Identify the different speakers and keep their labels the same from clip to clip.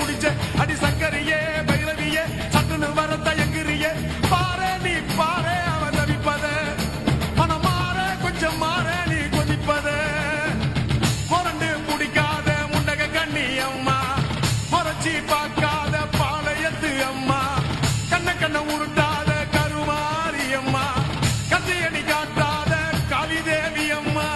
Speaker 1: குடிச்ச அடி சங்கரியே பைரவியே சட்டுன்னு வர தயங்குறியே பாரு நீ பாரு அவன் தவிப்பத மனம் மாற கொஞ்சம் மாற நீ கொதிப்பத முரண்டு பிடிக்காத முண்டக கண்ணி அம்மா முறைச்சி பார்க்காத பாளையத்து அம்மா கண்ண கண்ண உருட்டாத கருமாரி அம்மா கந்தையடி காட்டாத காளிதேவி அம்மா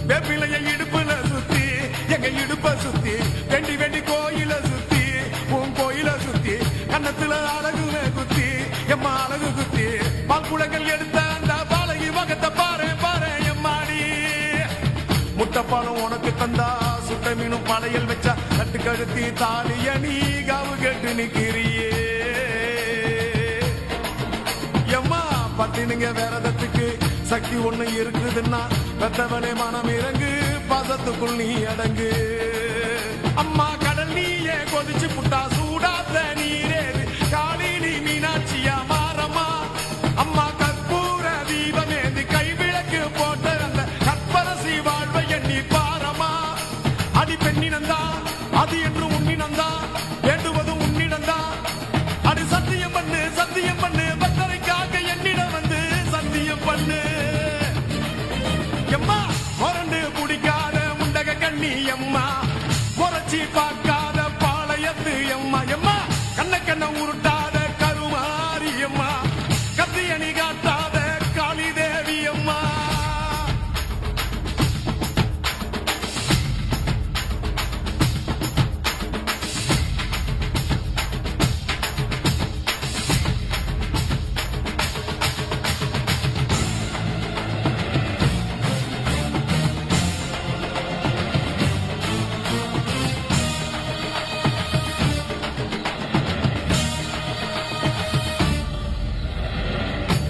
Speaker 1: வேப்பிலைய இடுப்புல சுத்தி எங்க இடுப்ப சுத்தி வெண்டி வெண்டி கோயில சுத்தி உன் கோயில சுத்தி கண்ணத்துல அழகுமே குத்தி எம்மா அழகு குத்தி பால்குளங்கள் எடுத்த அந்த பாலகி வகத்தை பாரு பாரு எம்மாடி முட்டைப்பாலம் உனக்கு தந்தா சுட்ட மீனும் படையல் வச்சா கட்டு கழுத்தி தாலிய நீ காவு கேட்டு நிக்கிறியே எம்மா பத்தினுங்க வேறதத்துக்கு சக்தி ஒண்ணு இருக்குதுன்னா பெத்தவனே மனம் இறங்கு பாசத்துக்குள் நீ அடங்கு அம்மா கடல் நீயே கொதிச்சு புட்டா சூடாத்த நீரேது காளி நீ மீனாட்சியா மாறம்மா அம்மா கற்பூர தீபமேந்தி கைவிளக்கு போட்ட அந்த கற்பரசி வாழ்வை எண்ணி பாரம்மா அடி பெண்ணினந்தா அது என்று உன்னினந்தா வேண்டுவதும் உன்னிடந்தா அடி சத்தியம் பண்ணு பத்தரைக்காக என்னிடம் வந்து சத்தியம் பண்ணு எம்மா முரண்டு பிடிக்காத முண்டக கண்ணி எம்மா முறைச்சி பார்க்காத பாளையத்து எம்மா எம்மா கண்ண கண்ண உருட்டாத கருமாரி எம்மா கத்தியணி காட்டாத காளிதேவி அம்மா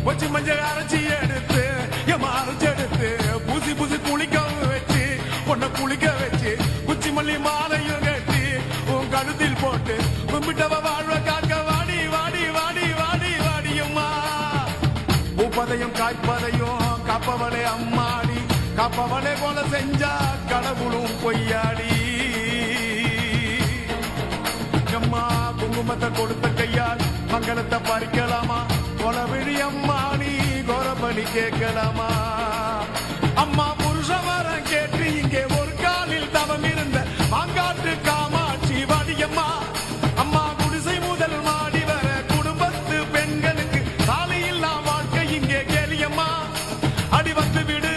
Speaker 1: வச்சு மஞ்சள் அரைச்சி எடுத்து எம்மா அரைச்சி எடுத்து பூசி பூசி குளிக்க வச்சு பொண்ணை குளிக்க வச்சு குச்சி மல்லி மாலையும் கட்டி உன் கழுத்தில் போட்டு கும்பிட்டவ வாழ்வ காக்க வாடி வாடி வாடி வாடி வாடியம்மா பூப்பதையும் காய்ப்பதையும் காப்பவளே அம்மாடி காப்பவளே போல செஞ்சா கடவுளும் பொய்யாடி அம்மா குங்குமத்தை கொடுத்த கையால் மங்களத்தை பறிக்கலாமா கொலவிழி அம்மா நீ கோரபலி கேட்கலாமா அம்மா புருஷ வரம் கேட்டு இங்கே ஒரு காலில் தவம் இருந்த மாங்காட்டு காமாட்சி வாடியம்மா அம்மா குடிசை முதல் மாடி வர குடும்பத்து பெண்களுக்கு சாலையில்லா வாழ்க்கை இங்கே கேலியம்மா அடி வந்து விடு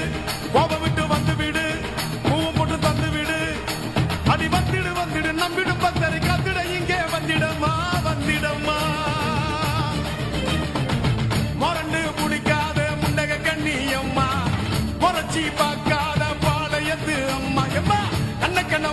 Speaker 1: கோபம் விட்டு வந்து விடு பூவும் போட்டு தந்து விடு அடி வந்துடு நம்பிடும் பத்தரை கத்திட இங்கே வந்திடம்மா வந்திடம்மா முரண்டு பிடிக்காத முண்டக கண்ணி அம்மா முறைச்சி பார்க்காத பாளையத்து அம்மா எம்மா கண்ண கண்ண